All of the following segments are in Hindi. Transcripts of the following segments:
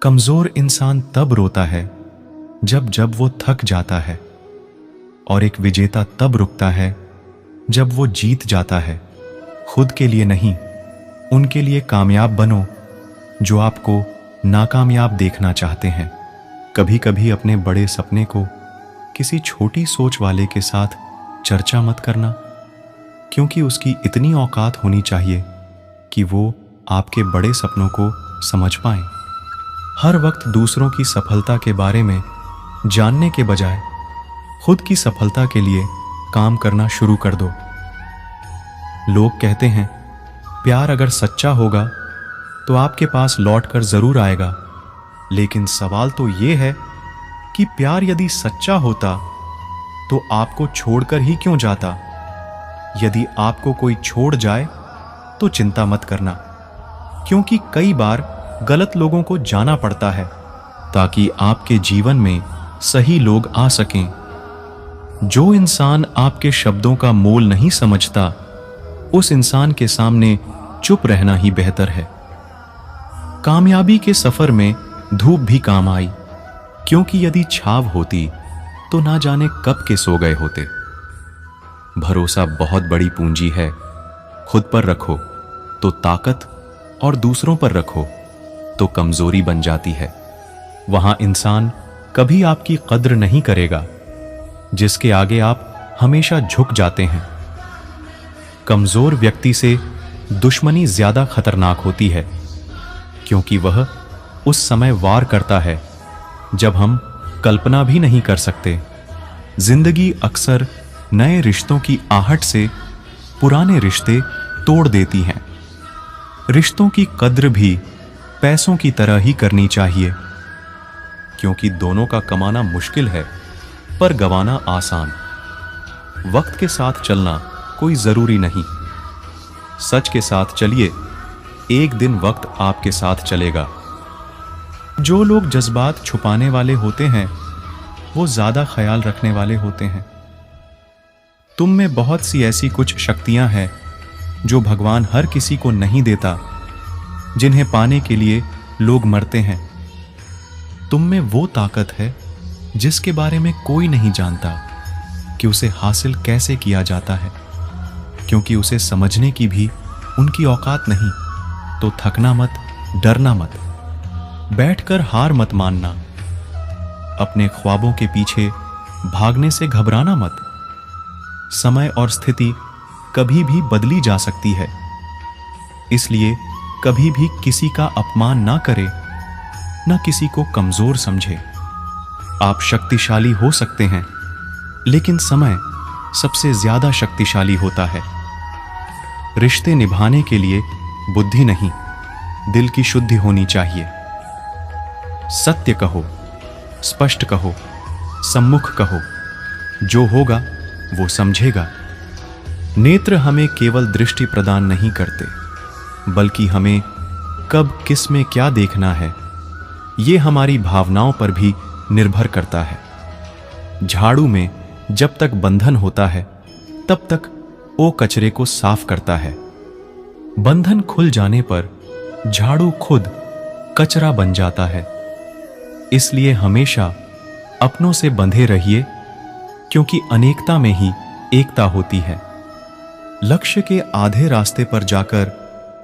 कमजोर इंसान तब रोता है जब जब वो थक जाता है, और एक विजेता तब रुकता है जब वो जीत जाता है। खुद के लिए नहीं, उनके लिए कामयाब बनो जो आपको नाकामयाब देखना चाहते हैं। कभी कभी अपने बड़े सपने को किसी छोटी सोच वाले के साथ चर्चा मत करना, क्योंकि उसकी इतनी औकात होनी चाहिए कि वो आपके बड़े सपनों को समझ पाए। हर वक्त दूसरों की सफलता के बारे में जानने के बजाय खुद की सफलता के लिए काम करना शुरू कर दो। लोग कहते हैं प्यार अगर सच्चा होगा तो आपके पास लौटकर जरूर आएगा, लेकिन सवाल तो ये है कि प्यार यदि सच्चा होता तो आपको छोड़कर ही क्यों जाता। यदि आपको कोई छोड़ जाए तो चिंता मत करना, क्योंकि कई बार गलत लोगों को जाना पड़ता है ताकि आपके जीवन में सही लोग आ सकें। जो इंसान आपके शब्दों का मोल नहीं समझता, उस इंसान के सामने चुप रहना ही बेहतर है। कामयाबी के सफर में धूप भी काम आई, क्योंकि यदि छाव होती तो ना जाने कब के सो गए होते। भरोसा बहुत बड़ी पूंजी है। खुद पर रखो तो ताकत, और दूसरों पर रखो तो कमजोरी बन जाती है। वहां इंसान कभी आपकी कद्र नहीं करेगा जिसके आगे आप हमेशा झुक जाते हैं। कमजोर व्यक्ति से दुश्मनी ज्यादा खतरनाक होती है, क्योंकि वह उस समय वार करता है जब हम कल्पना भी नहीं कर सकते। जिंदगी अक्सर नए रिश्तों की आहट से पुराने रिश्ते तोड़ देती हैं। रिश्तों की कद्र भी पैसों की तरह ही करनी चाहिए, क्योंकि दोनों का कमाना मुश्किल है पर गंवाना आसान। वक्त के साथ चलना कोई जरूरी नहीं। सच के साथ चलिए, एक दिन वक्त आपके साथ चलेगा। जो लोग जज्बात छुपाने वाले होते हैं वो ज्यादा ख्याल रखने वाले होते हैं। तुम में बहुत सी ऐसी कुछ शक्तियां हैं जो भगवान हर किसी को नहीं देता, जिन्हें पाने के लिए लोग मरते हैं। तुम में वो ताकत है जिसके बारे में कोई नहीं जानता कि उसे हासिल कैसे किया जाता है, क्योंकि उसे समझने की भी उनकी औकात नहीं। तो थकना मत, डरना मत, बैठकर हार मत मानना, अपने ख्वाबों के पीछे भागने से घबराना मत। समय और स्थिति कभी भी बदली जा सकती है, इसलिए कभी भी किसी का अपमान ना करे, ना किसी को कमजोर समझे। आप शक्तिशाली हो सकते हैं, लेकिन समय सबसे ज्यादा शक्तिशाली होता है। रिश्ते निभाने के लिए बुद्धि नहीं, दिल की शुद्धि होनी चाहिए। सत्य कहो, स्पष्ट कहो, सम्मुख कहो। जो होगा वो समझेगा। नेत्र हमें केवल दृष्टि प्रदान नहीं करते, बल्कि हमें कब किस में क्या देखना है ये हमारी भावनाओं पर भी निर्भर करता है। झाड़ू में जब तक बंधन होता है तब तक वो कचरे को साफ करता है। बंधन खुल जाने पर झाड़ू खुद कचरा बन जाता है। इसलिए हमेशा अपनों से बंधे रहिए, क्योंकि अनेकता में ही एकता होती है। लक्ष्य के आधे रास्ते पर जाकर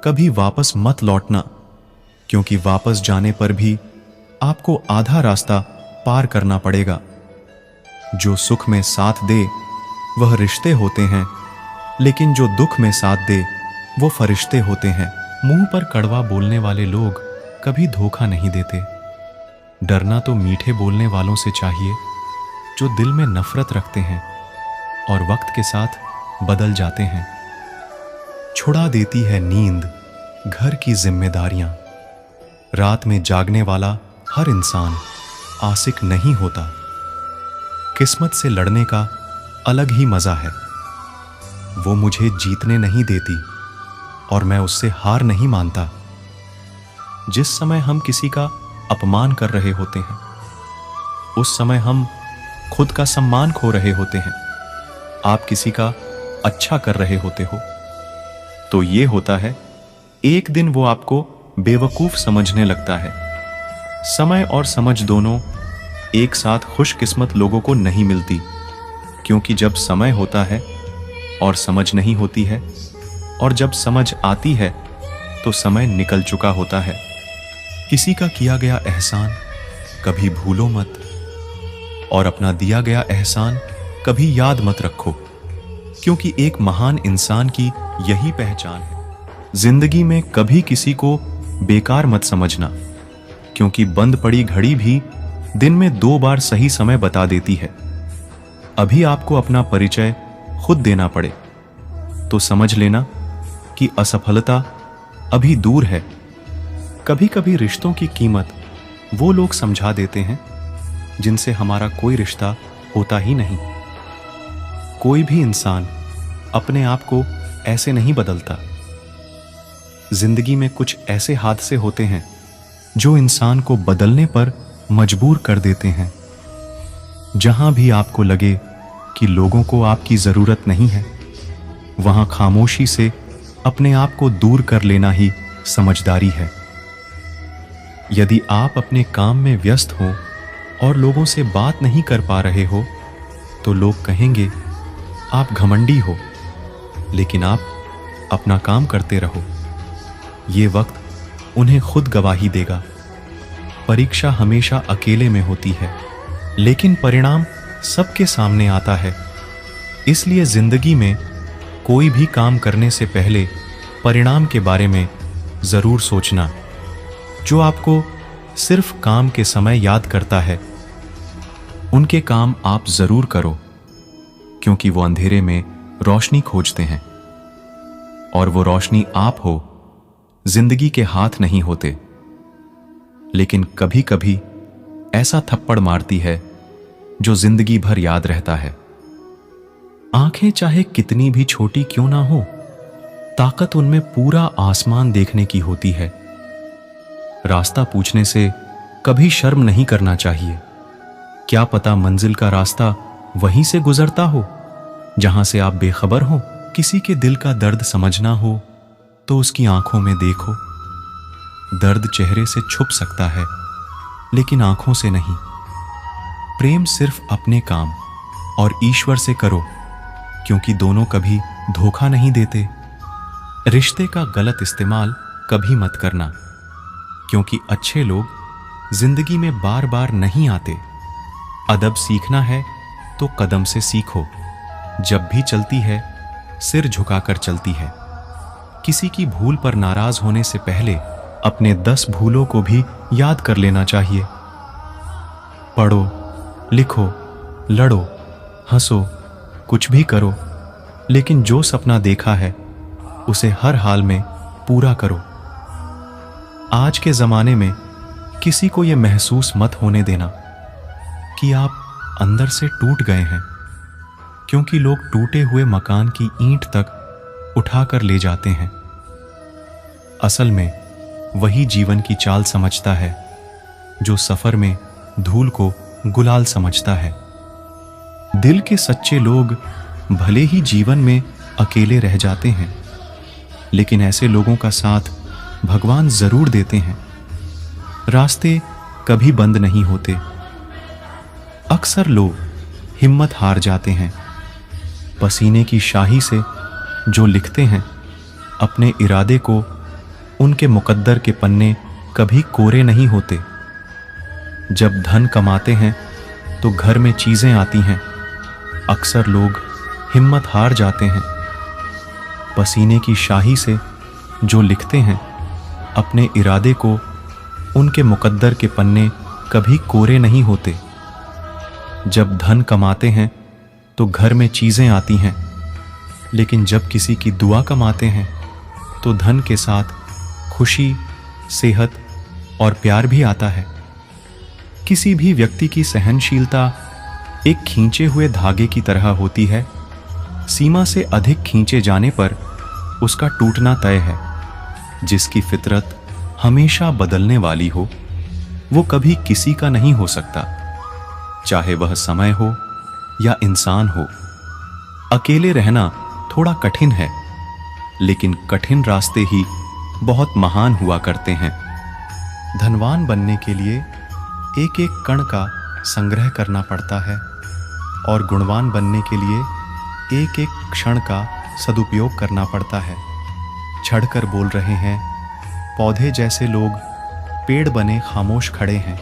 कभी वापस मत लौटना, क्योंकि वापस जाने पर भी आपको आधा रास्ता पार करना पड़ेगा। जो सुख में साथ दे वह रिश्ते होते हैं, लेकिन जो दुख में साथ दे वो फरिश्ते होते हैं। मुंह पर कड़वा बोलने वाले लोग कभी धोखा नहीं देते। डरना तो मीठे बोलने वालों से चाहिए जो दिल में नफरत रखते हैं और वक्त के साथ बदल जाते हैं। छुड़ा देती है नींद घर की जिम्मेदारियां। रात में जागने वाला हर इंसान आशिक नहीं होता। किस्मत से लड़ने का अलग ही मजा है। वो मुझे जीतने नहीं देती और मैं उससे हार नहीं मानता। जिस समय हम किसी का अपमान कर रहे होते हैं, उस समय हम खुद का सम्मान खो रहे होते हैं। आप किसी का अच्छा कर रहे होते हो तो ये होता है, एक दिन वो आपको बेवकूफ समझने लगता है। समय और समझ दोनों एक साथ खुशकिस्मत लोगों को नहीं मिलती, क्योंकि जब समय होता है और समझ नहीं होती है, और जब समझ आती है तो समय निकल चुका होता है। किसी का किया गया एहसान कभी भूलो मत, और अपना दिया गया एहसान कभी याद मत रखो, क्योंकि एक महान इंसान की यही पहचान है। जिंदगी में कभी किसी को बेकार मत समझना, क्योंकि बंद पड़ी घड़ी भी दिन में 2 बार सही समय बता देती है। अभी आपको अपना परिचय खुद देना पड़े तो समझ लेना कि असफलता अभी दूर है। कभी कभी रिश्तों की कीमत वो लोग समझा देते हैं जिनसे हमारा कोई रिश्ता होता ही नहीं। कोई भी इंसान अपने आप को ऐसे नहीं बदलता। जिंदगी में कुछ ऐसे हादसे होते हैं जो इंसान को बदलने पर मजबूर कर देते हैं। जहां भी आपको लगे कि लोगों को आपकी जरूरत नहीं है, वहां खामोशी से अपने आप को दूर कर लेना ही समझदारी है। यदि आप अपने काम में व्यस्त हो और लोगों से बात नहीं कर पा रहे हो, तो लोग कहेंगे आप घमंडी हो, लेकिन आप अपना काम करते रहो। ये वक्त उन्हें खुद गवाही देगा। परीक्षा हमेशा अकेले में होती है, लेकिन परिणाम सबके सामने आता है। इसलिए जिंदगी में कोई भी काम करने से पहले परिणाम के बारे में जरूर सोचना। जो आपको सिर्फ काम के समय याद करता है, उनके काम आप जरूर करो, क्योंकि वो अंधेरे में रोशनी खोजते हैं, और वो रोशनी आप हो। जिंदगी के हाथ नहीं होते, लेकिन कभी कभी ऐसा थप्पड़ मारती है जो जिंदगी भर याद रहता है। आंखें चाहे कितनी भी छोटी क्यों ना हो, ताकत उनमें पूरा आसमान देखने की होती है। रास्ता पूछने से कभी शर्म नहीं करना चाहिए। क्या पता मंजिल का रास्ता वहीं से गुजरता हो जहां से आप बेखबर हो। किसी के दिल का दर्द समझना हो तो उसकी आंखों में देखो। दर्द चेहरे से छुप सकता है, लेकिन आंखों से नहीं। प्रेम सिर्फ अपने काम और ईश्वर से करो, क्योंकि दोनों कभी धोखा नहीं देते। रिश्ते का गलत इस्तेमाल कभी मत करना, क्योंकि अच्छे लोग जिंदगी में बार बार नहीं आते। अदब सीखना है तो कदम से सीखो। जब भी चलती है सिर झुकाकर चलती है। किसी की भूल पर नाराज होने से पहले अपने 10 भूलों को भी याद कर लेना चाहिए। पढ़ो, लिखो, लड़ो, हंसो, कुछ भी करो, लेकिन जो सपना देखा है उसे हर हाल में पूरा करो। आज के जमाने में किसी को यह महसूस मत होने देना कि आप अंदर से टूट गए हैं, क्योंकि लोग टूटे हुए मकान की ईंट तक उठाकर ले जाते हैं। असल में वही जीवन की चाल समझता है जो सफर में धूल को गुलाल समझता है। दिल के सच्चे लोग भले ही जीवन में अकेले रह जाते हैं, लेकिन ऐसे लोगों का साथ भगवान जरूर देते हैं। रास्ते कभी बंद नहीं होते। अक्सर लोग हिम्मत हार जाते हैं। पसीने की शाही से जो लिखते हैं अपने इरादे को, उनके मुकद्दर के पन्ने कभी कोरे नहीं होते। जब धन कमाते हैं तो घर में चीजें आती हैं। अक्सर लोग हिम्मत हार जाते हैं। पसीने की शाही से जो लिखते हैं अपने इरादे को, उनके मुकद्दर के पन्ने कभी कोरे नहीं होते। जब धन कमाते हैं तो घर में चीजें आती हैं, लेकिन जब किसी की दुआ कमाते हैं तो धन के साथ खुशी, सेहत और प्यार भी आता है। किसी भी व्यक्ति की सहनशीलता एक खींचे हुए धागे की तरह होती है। सीमा से अधिक खींचे जाने पर उसका टूटना तय है। जिसकी फितरत हमेशा बदलने वाली हो, वो कभी किसी का नहीं हो सकता, चाहे वह समय हो या इंसान हो। अकेले रहना थोड़ा कठिन है, लेकिन कठिन रास्ते ही बहुत महान हुआ करते हैं। धनवान बनने के लिए एक एक कण का संग्रह करना पड़ता है और गुणवान बनने के लिए एक एक क्षण का सदुपयोग करना पड़ता है। छड़कर बोल रहे हैं, पौधे जैसे लोग पेड़ बने खामोश खड़े हैं।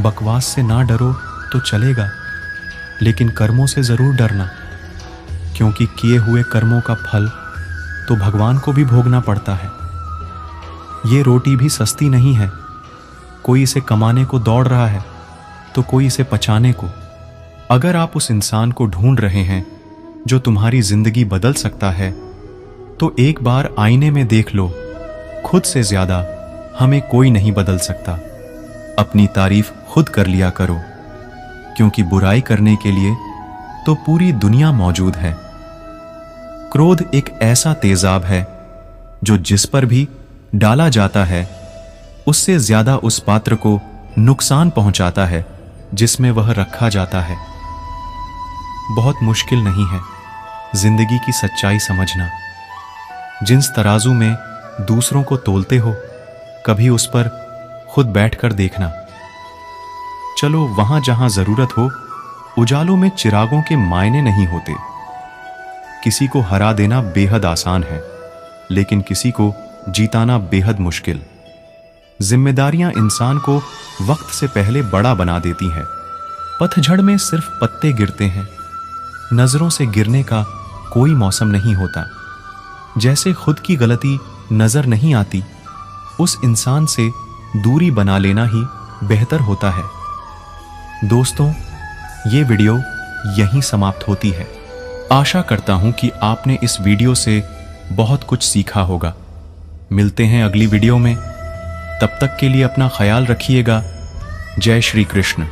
बकवास से ना डरो तो चलेगा, लेकिन कर्मों से जरूर डरना, क्योंकि किए हुए कर्मों का फल तो भगवान को भी भोगना पड़ता है। ये रोटी भी सस्ती नहीं है। कोई इसे कमाने को दौड़ रहा है तो कोई इसे पचाने को। अगर आप उस इंसान को ढूंढ रहे हैं जो तुम्हारी जिंदगी बदल सकता है, तो एक बार आईने में देख लो। खुद से ज्यादा हमें कोई नहीं बदल सकता। अपनी तारीफ खुद कर लिया करो, क्योंकि बुराई करने के लिए तो पूरी दुनिया मौजूद है। क्रोध एक ऐसा तेजाब है जो जिस पर भी डाला जाता है उससे ज्यादा उस पात्र को नुकसान पहुंचाता है जिसमें वह रखा जाता है। बहुत मुश्किल नहीं है जिंदगी की सच्चाई समझना। जिस तराजू में दूसरों को तोलते हो, कभी उस पर खुद बैठकर देखना। चलो वहां जहां जरूरत हो, उजालों में चिरागों के मायने नहीं होते। किसी को हरा देना बेहद आसान है, लेकिन किसी को जीताना बेहद मुश्किल। जिम्मेदारियां इंसान को वक्त से पहले बड़ा बना देती हैं। पतझड़ में सिर्फ पत्ते गिरते हैं, नजरों से गिरने का कोई मौसम नहीं होता। जैसे खुद की गलती नजर नहीं आती, उस इंसान से दूरी बना लेना ही बेहतर होता है। दोस्तों, ये वीडियो यहीं समाप्त होती है। आशा करता हूं कि आपने इस वीडियो से बहुत कुछ सीखा होगा। मिलते हैं अगली वीडियो में। तब तक के लिए अपना ख्याल रखिएगा। जय श्री कृष्ण।